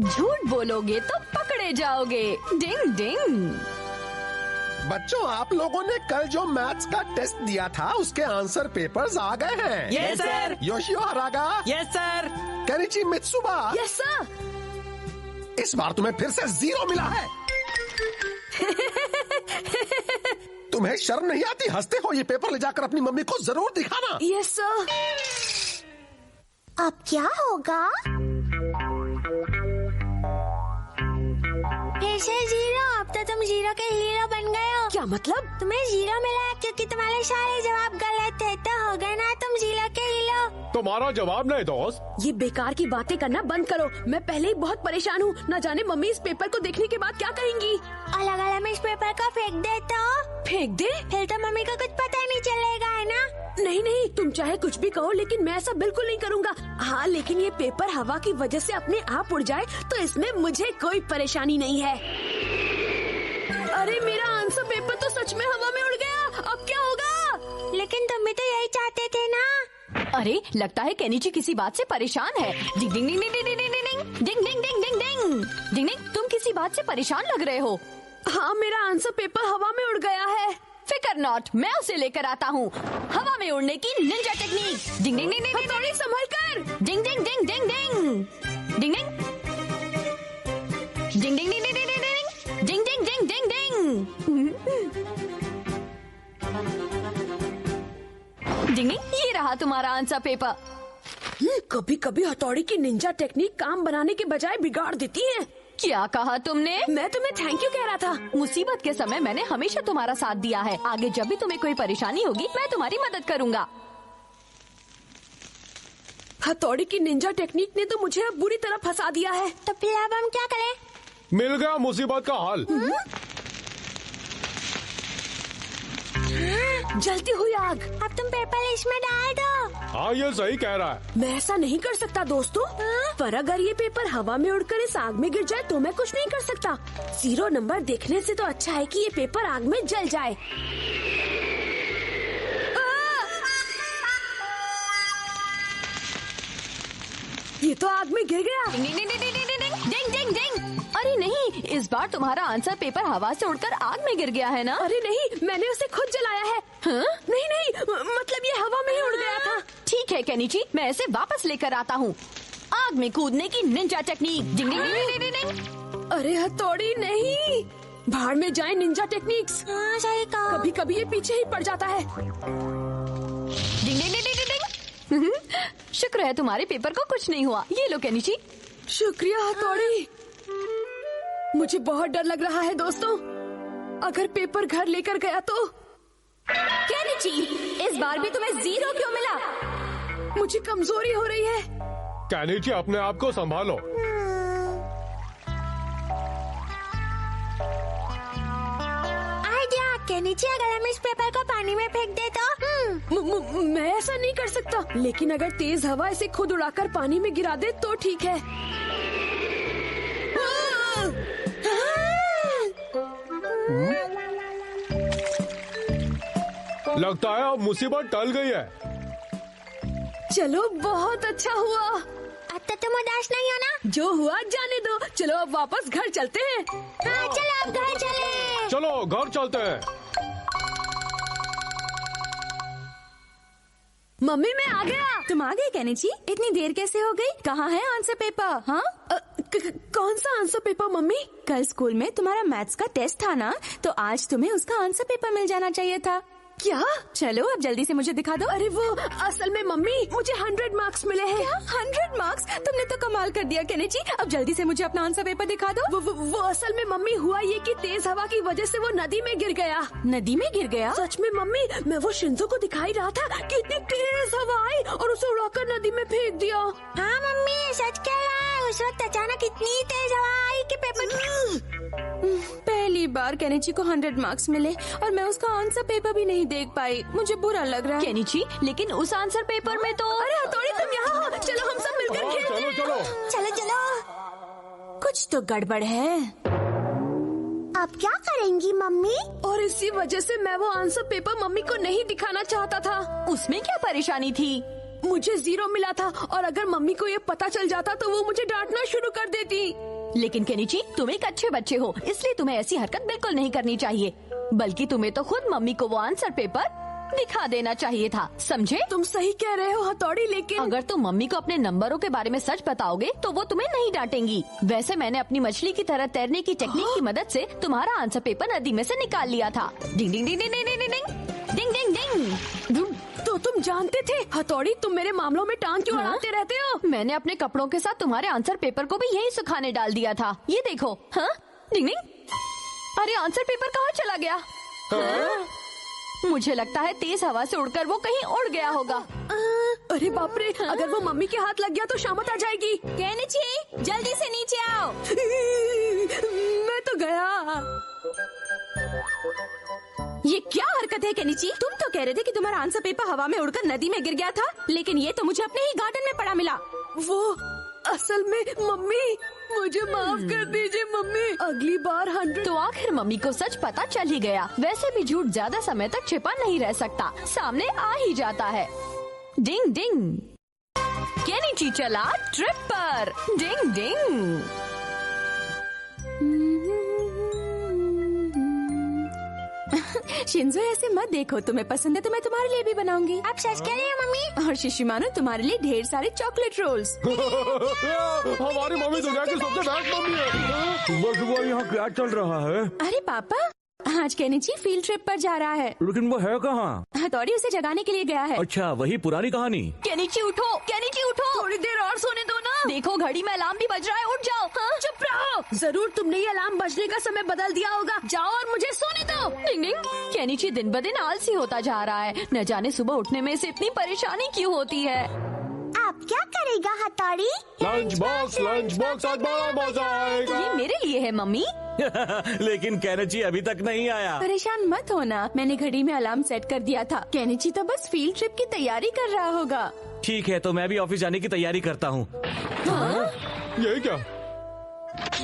झूठ बोलोगे तो पकड़े जाओगे। डिंग डिंग। बच्चों, आप लोगों ने कल जो मैथ्स का टेस्ट दिया था उसके आंसर पेपर्स आ गए हैं। Yes sir. Yoshio Haraga. Yes sir. Kenichi Mitsuba. Yes sir. इस बार तुम्हें फिर से 0 मिला है। तुम्हें शर्म नहीं आती? हंसते हो? ये पेपर ले जाकर अपनी मम्मी को जरूर दिखाना। Yes sir. अब क्या होगा? फिर से 0। अब तो तुम 0 के हीरो बन गए हो। क्या मतलब? तुम्हें 0 मिला है क्योंकि तुम्हारे सारे जवाब गलत थे, तो हो गए ना तुम 0 के हीरो। तुम्हारा जवाब नहीं दोस्त। ये बेकार की बातें करना बंद करो। मैं पहले ही बहुत परेशान हूँ। न जाने मम्मी इस पेपर को देखने के बाद क्या कहेंगी। और अगर हम इस पेपर को फेंक दे तो? फेंक दे? फिर तो मम्मी को कुछ पता ही नहीं चलेगा, है ना? नहीं नहीं, तुम चाहे कुछ भी कहो लेकिन मैं ऐसा बिल्कुल नहीं करूँगा। हाँ, लेकिन ये पेपर हवा की वजह से अपने आप उड़ जाए तो इसमें मुझे कोई परेशानी नहीं है। अरे मेरा आंसर पेपर तो सच में हवा में उड़ गया। अब क्या होगा? लेकिन तुम भी तो यही चाहते थे ना? अरे लगता है केनिची किसी बात से परेशान है। डिंग डिंग डिंग डिंग डिंग डिंग डिंग डिंग डिंग डिंग डिंग डिंग डिंग डिंग। तुम किसी बात से परेशान लग रहे हो। हाँ, मेरा आंसर पेपर हवा में उड़ गया है। फिकर नॉट, मैं उसे लेकर आता हूँ। हवा में उड़ने की निंजा टेक्निक। डिंग डिंग डिंग डिंग। थोड़ी संभल कर। डिंग डिंग डिंग डिंग डिंग डिंग डिंग डिंग डिंग डिंग डिंग डिंग डिंग डिंग डिंग डिंग डिंग। ये रहा तुम्हारा आंसर पेपर। कभी कभी हथौड़ी की निंजा टेक्निक काम बनाने के बजाय बिगाड़ देती है। क्या कहा तुमने? मैं तुम्हें थैंक यू कह रहा था। मुसीबत के समय मैंने हमेशा तुम्हारा साथ दिया है। आगे जब भी तुम्हें कोई परेशानी होगी मैं तुम्हारी मदद करूँगा। हथौड़ी की निंजा टेक्निक ने तो मुझे अब बुरी तरह फंसा दिया है। तो फिर अब हम क्या करें? मिल गया मुसीबत का हल। जलती हुई आग। अब तुम पेपर इसमें डाल दो। हाँ, ये सही कह रहा है। मैं ऐसा नहीं कर सकता दोस्तों। पर अगर ये पेपर हवा में उड़कर इस आग में गिर जाए तो मैं कुछ नहीं कर सकता। 0 नंबर देखने से तो अच्छा है कि ये पेपर आग में जल जाए। ये तो आग में गिर गया। डिंग डिंग डिंग डिंग डिंग डिंग डिंग डिंग। अरे नहीं, इस बार तुम्हारा आंसर पेपर हवा से उड़कर आग में गिर गया है ना? अरे नहीं, मैंने उसे खुद जलाया है। हाँ? नहीं नहीं, मतलब ये हवा में ही उड़ गया था। ठीक है केनिची, मैं इसे वापस लेकर आता हूँ। आग में कूदने की निंजा टेक्निक। डिंग डिंग डिंग डिंग डिंग। अरे हथौड़ी नहीं, भाड़ में जाए निंजा टेक्निक्स। हाँ, सही कहा। कभी कभी ये पीछे ही पड़ जाता है। डिंग डिंग डिंग डिंग डिंग। शुक्र है तुम्हारे पेपर को कुछ नहीं हुआ। ये लो केनिची। शुक्रिया हथौड़ी। मुझे बहुत डर लग रहा है दोस्तों। अगर पेपर घर लेकर गया तो? केनिची, इस बार भी तुम्हें 0 क्यों मिला? मुझे कमजोरी हो रही है। केनिची, अपने आप को संभालो। आइडिया। केनिची, अगर हम इस पेपर को पानी में फेंक दे तो? मैं ऐसा नहीं कर सकता, लेकिन अगर तेज हवा इसे खुद उड़ाकर पानी में गिरा दे तो ठीक है। लगता है अब मुसीबत टल गई है। चलो, बहुत अच्छा हुआ। अब तो तुम उदास नहीं हो ना? जो हुआ जाने दो। चलो अब वापस घर चलते हैं। हाँ, चलो अब घर चले। चलो घर चलते हैं। मम्मी, मैं आ गया। तुम आ गए केनिची? इतनी देर कैसे हो गई? कहाँ है आंसर पेपर? हाँ, कौन सा आंसर पेपर मम्मी? कल स्कूल में तुम्हारा मैथ्स का टेस्ट था ना, तो आज तुम्हें उसका आंसर पेपर मिल जाना चाहिए था। क्या? चलो अब जल्दी से मुझे दिखा दो। अरे वो असल में मम्मी, मुझे 100 मार्क्स मिले हैं। क्या 100 मार्क्स? तुमने तो कमाल कर दिया केनिची। अब जल्दी से मुझे अपना आंसर पेपर दिखा दो। वो असल में मम्मी हुआ ये कि तेज हवा की वजह से वो नदी में गिर गया। नदी में गिर गया? सच में मम्मी, मैं वो शिंजो को दिखाई रहा था कि इतनी तेज हवा आई और उसे उड़ाकर नदी में फेंक दिया। हाँ मम्मी, सच कह रहा है। उस वक्त अचानक इतनी तेज हवा आई कि पेपर। पहली बार केनिची को 100 मार्क्स मिले और मैं उसका आंसर पेपर भी नहीं देख पाई। मुझे बुरा लग रहा है। केनिची, लेकिन उस आंसर पेपर में तो। अरे हथौड़ी, तुम यहाँ हो। चलो हम सब मिलकर खेलते हैं। चलो चलो चलो। कुछ तो गड़बड़ है। अब क्या करेंगी मम्मी? और इसी वजह से मैं वो आंसर पेपर मम्मी को नहीं दिखाना चाहता था। उसमें क्या परेशानी थी? मुझे 0 मिला था और अगर मम्मी को ये पता चल जाता तो वो मुझे डांटना शुरू कर देती। लेकिन केनिची, तुम एक अच्छे बच्चे हो, इसलिए तुम्हें ऐसी हरकत बिल्कुल नहीं करनी चाहिए। बल्कि तुम्हें तो खुद मम्मी को वो आंसर पेपर दिखा देना चाहिए था, समझे? तुम सही कह रहे हो हथौड़ी, लेकिन अगर तुम मम्मी को अपने नंबरों के बारे में सच बताओगे तो वो तुम्हें नहीं डांटेंगी। वैसे मैंने अपनी मछली की तरह तैरने की टेक्निक की मदद से तुम्हारा आंसर पेपर नदी में से निकाल लिया था। डिंग डिंग डिंग डिंग डिंग डिंग डिंग डिंग डिंग डिंग। तो तुम जानते थे हथौड़ी, तुम मेरे मामलों में टांग क्यों अड़ाते रहते हो? मैंने अपने कपड़ों के साथ तुम्हारे आंसर पेपर को भी यहीं सुखाने डाल दिया था। ये देखो। हाँ, डिंग डिंग। अरे आंसर पेपर कहाँ चला गया? हाँ? मुझे लगता है तेज हवा से उड़कर वो कहीं उड़ गया होगा। अरे बाप रे, अगर वो मम्मी के हाथ लग गया तो शामत आ जाएगी। केनिची, जल्दी से नीचे आओ। मैं तो गया। ये क्या हरकत है केनिची? तुम तो कह रहे थे कि तुम्हारा आंसर पेपर हवा में उड़कर नदी में गिर गया था, लेकिन ये तो मुझे अपने ही गार्डन में पड़ा मिला। वो असल में मम्मी, मुझे माफ कर दीजिए मम्मी, अगली बार 100। तो आखिर मम्मी को सच पता चल ही गया। वैसे भी झूठ ज्यादा समय तक छिपा नहीं रह सकता, सामने आ ही जाता है। डिंग डिंग, केनिची चला ट्रिप पर। डिंग डिंग। शिंजो, ऐसे मत देखो, तुम्हें पसंद है तो मैं तुम्हारे लिए भी बनाऊंगी। आप सच कह रही हो मम्मी? और शिशिमानो, तुम्हारे लिए ढेर सारे चॉकलेट रोल्स। हमारी मम्मी दुनिया की सबसे बेस्ट मम्मी है। सुबह सुबह यहाँ क्या चल रहा है? अरे पापा, आज केनिची फील्ड ट्रिप पर जा रहा है। लेकिन वो है कहाँ? हथौड़ी उसे जगाने के लिए गया है। अच्छा, वही पुरानी कहानी। केनिची उठो, केनिची उठो। थोड़ी देर और सोने दो ना। देखो घड़ी में अलार्म भी बज रहा है, उठ जाओ। हाँ? चुप रहो, जरूर तुमने ये अलार्म बजने का समय बदल दिया होगा। जाओ और मुझे सोने दो। डिंग डिंग। केनिची दिन ब दिन आलसी होता जा रहा है। न जाने सुबह उठने में इसे इतनी परेशानी क्यों होती है। आप क्या करेगा हथौड़ी? लंच बॉक्स आज बड़ा मजा आएगा। ये मेरे लिए है मम्मी। लेकिन केनिची अभी तक नहीं आया। परेशान मत होना, मैंने घड़ी में अलार्म सेट कर दिया था। केनिची तो बस फील्ड ट्रिप की तैयारी कर रहा होगा। ठीक है, तो मैं भी ऑफिस जाने की तैयारी करता हूँ। ये क्या?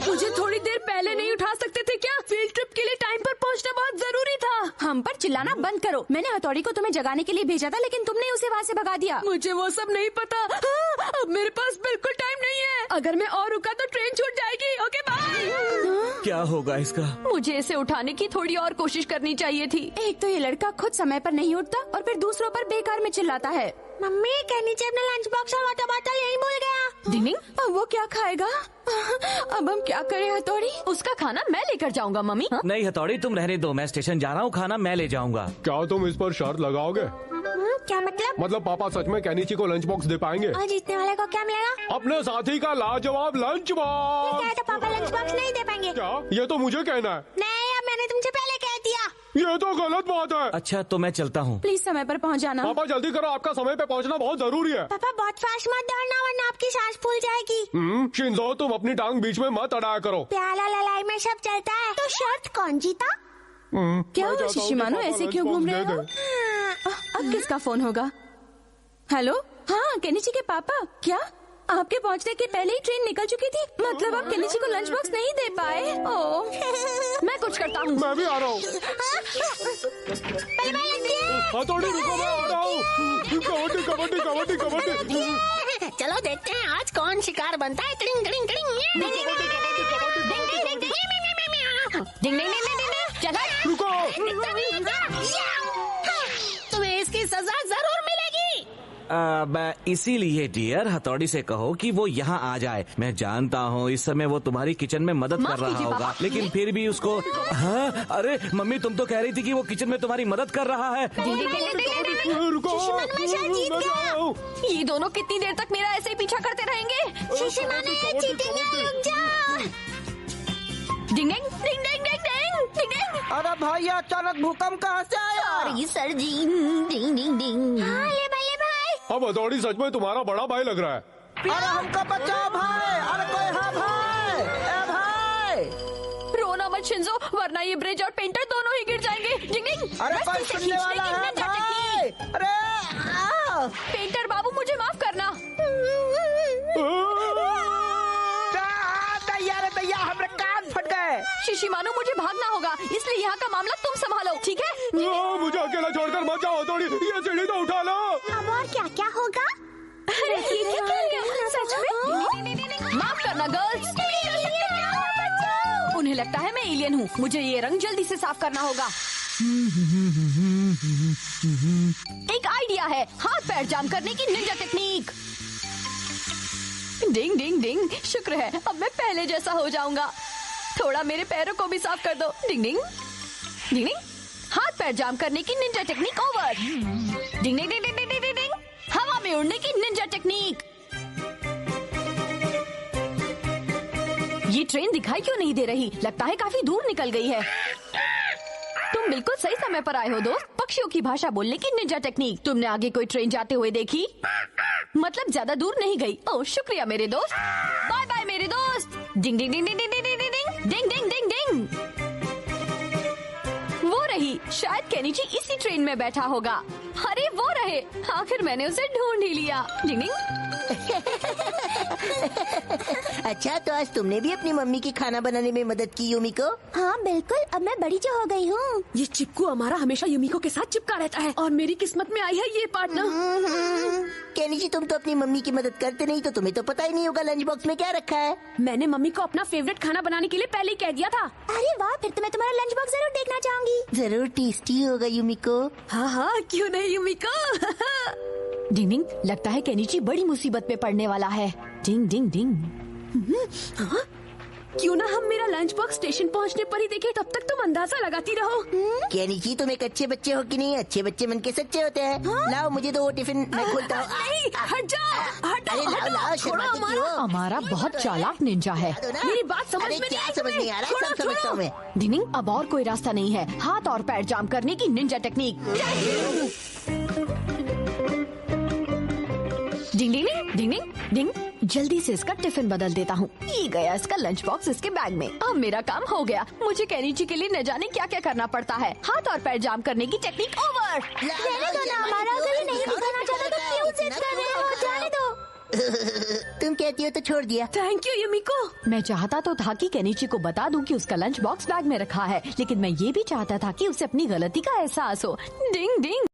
मुझे थोड़ी देर पहले नहीं उठा सकते थे क्या? फील्ड ट्रिप के लिए टाइम पर पहुंचना बहुत जरूरी था। हम पर चिल्लाना बंद करो। मैंने हथौड़ी को तुम्हें जगाने के लिए भेजा था, लेकिन तुमने उसे वहाँ से भगा दिया। मुझे वो सब नहीं पता। हाँ, अब मेरे पास बिल्कुल टाइम नहीं है। अगर मैं और रुका तो ट्रेन छूट जाएगी। Okay bye. क्या होगा इसका? मुझे इसे उठाने की थोड़ी और कोशिश करनी चाहिए थी। एक तो ये लड़का खुद समय पर नहीं उठता और फिर दूसरों पर बेकार में चिल्लाता है। मम्मी, केनिची अपना लंच बॉक्स और वाटर बॉटल यहीं भूल गया। डिंग डिंग। अब वो क्या खाएगा? अब हम क्या करें हथौड़ी? उसका खाना मैं लेकर जाऊंगा मम्मी। हाँ? नहीं हथौड़ी, तुम रहने दो, मैं स्टेशन जा रहा हूँ, खाना मैं ले जाऊंगा। क्या तुम इस पर शर्त लगाओगे? क्या मतलब? मतलब पापा सच में केनिची को लंच बॉक्स दे पाएंगे? और जीतने वाले को क्या मिलेगा? अपने साथी का लाजवाब लंच बॉक्स। क्या तो पापा लंच बॉक्स नहीं दे पाएंगे? क्या? ये तो मुझे कहना है। नहीं, अब मैंने तुमसे पहले कह दिया। ये तो गलत बात है। अच्छा, तो मैं चलता हूँ। प्लीज समय पर पहुंच जाना। पापा जल्दी करो, आपका समय पे पहुंचना बहुत जरूरी है। पापा बहुत फास्ट मत दौड़ना, वरना आपकी सांस फूल जाएगी। शिंजो, तुम अपनी टांग बीच में मत अड़ाया करो। प्याला लड़ाई में सब चलता है। तो शर्त कौन जीता? क्या हुआ शिशिमानो, ऐसे क्यों घूम रहे हो? अब किसका फोन होगा? हेलो, हाँ केनिची के पापा। क्या आपके पहुंचने के पहले ही ट्रेन निकल चुकी थी? मतलब आप केनिची को लंच बॉक्स नहीं दे पाए? ओह, मैं कुछ करता हूँ। मैं भी आ रहा हूँ। हथौड़ी रुको, मैं आ रहा हूँ। कबड्डी कबड्डी कबड्डी कबड्डी। चलो देखते हैं आज कौन शिकार बनता है। टिंग टिंग टिंग। डिंग डिंग डिंग डिंग डिंग। चला। रुको। तुम्हें इसकी सजा जरूर मिलेगी। इसीलिए डियर, हथौड़ी से कहो कि वो यहाँ आ जाए। मैं जानता हूँ इस समय वो तुम्हारी किचन में मदद कर रहा होगा, लेकिन फिर भी उसको। हाँ, अरे मम्मी, तुम तो कह रही थी कि वो किचन में तुम्हारी मदद कर रहा है। रुको, ये दोनों कितनी देर तक मेरा ऐसे ही पीछा करते रहेंगे? शिशिमानो, जीतेंगे, रुक जाओ। डिंग डिंग डिंग डिंग डिंग डिंग डिंग डिंग। अरे भाई, अचानक भूकंप कहाँ से आया? सॉरी सर जी। डिंग डिंग डिंग। हाँ, ले भाई, ले भाई। अब हथौड़ी सच में तुम्हारा बड़ा भाई लग रहा है। अरे हमको बचाओ भाई! अरे कोई हाँ भाई! ए भाई! रोना मत शिंजो, वरना ये ब्रिज और पेंटर दोनों ही गिर जाएंगे। डिंग डिंग। अरे बस कोई इसे सुनने वाला खींचने की है ninja भाई! technique। अरे पेंटर बाबू, मुझे माफ करना। दैया, हमरे कान फट गए। शिशिमानो, मुझे भागना होगा, इसलिए यहाँ का मामला तुम संभालो, ठीक है? मुझे अकेला छोड़कर मत जाओ हथौड़ी, ये सीढ़ी तो उठा लो। अब और क्या क्या होगा? अरे ये क्या कह रही हो? सच में? माफ करना गर्ल्स। लगता है मैं एलियन हूँ। मुझे ये रंग जल्दी से साफ करना होगा। एक आइडिया है, हाथ पैर जाम करने की निंजा टेक्निक। डिंग डिंग डिंग, शुक्र है अब मैं पहले जैसा हो जाऊंगा। थोड़ा मेरे पैरों को भी साफ कर दो। डिंग डिंग डिंग डिंग, हाथ पैर जाम करने की निंजा टेक्निक ओवर। डिंग डिंग डिंग डिंग डिंग डिंग डिंग, हवा में उड़ने की निंजा टेक्निक। ये ट्रेन दिखाई क्यों नहीं दे रही? लगता है काफी दूर निकल गई है। तुम बिल्कुल सही समय पर आए हो दोस्त। पक्षियों की भाषा बोलने की निंजा टेक्निक। तुमने आगे कोई ट्रेन जाते हुए देखी? मतलब ज्यादा दूर नहीं गई। ओह शुक्रिया मेरे दोस्त। बाय बाय मेरे दोस्त। डिंग डिंग डिंग डिंग डिंग डिंग डिंग डिंग डिंग डिंग डिंग। वो रही, शायद केनिची इसी ट्रेन में बैठा होगा। अरे वो रहे, आखिर मैंने उसे ढूंढ ही लिया। डिंग डिंग। अच्छा, तो आज तुमने भी अपनी मम्मी की खाना बनाने में मदद की युमिको? हाँ बिल्कुल, अब मैं बड़ी जो हो गई हूँ। ये चिपकू हमारा हमेशा युमिको के साथ चिपका रहता है और मेरी किस्मत में आई है ये पार्टनर। केनिची, तुम तो अपनी मम्मी की मदद करते नहीं, तो तुम्हें तो पता ही नहीं होगा लंच बॉक्स में क्या रखा है। मैंने मम्मी को अपना फेवरेट खाना बनाने के लिए पहले ही कह दिया था। अरे वाह, फिर तो मैं तुम्हारा लंच बॉक्स जरूर देखना चाहूंगी। जरूर टेस्टी होगा युमिको। हाँ हाँ, क्यों नहीं युमिको। डिंग डिंग, लगता है केनिची बड़ी मुसीबत में पड़ने वाला है। डिंग डिंग डिंग। हाँ? क्यों ना हम मेरा लंच बॉक्स स्टेशन पहुंचने पर ही देखें, तब तक तुम अंदाजा लगाती रहो। केनिची, तुम एक अच्छे बच्चे हो कि नहीं? अच्छे बच्चे मन के सच्चे होते हैं। लाओ मुझे तो वो टिफिन, मैं खोलता हूँ। नहीं, हट जाओ, हटो, अरे लाओ लाओ, छोड़ो शर्माती क्यों हो? हमारा बहुत चालाक निंजा है। मेरी बात समझ अरे में क्या नहीं समझ नहीं आ रहा है? सब समझता हूँ मैं। डिंग डिंग, अब और कोई रास्ता नहीं है। हाथ और पैर जाम करने की निंजा टेक्निक। डिंग डिंग डिंग डिंग डिंग, जल्दी से इसका टिफिन बदल देता हूँ। ये गया इसका लंच बॉक्स इसके बैग में। अब मेरा काम हो गया। मुझे केनिची के लिए न जाने क्या क्या करना पड़ता है। हाथ और पैर जाम करने की टेक्निक ओवर। रहने दो ना, हमारा अगर ये नहीं दिखाना चाहता तो क्यों जिद कर रहे हो? जाने दो। तुम कहती हो तो छोड़ दिया। Thank you Yumiko. मैं चाहता तो था कि केनिची को बता दूं कि उसका लंच बॉक्स बैग में रखा है, लेकिन मैं ये भी चाहता था कि उसे अपनी गलती का एहसास हो। डिंग डिंग।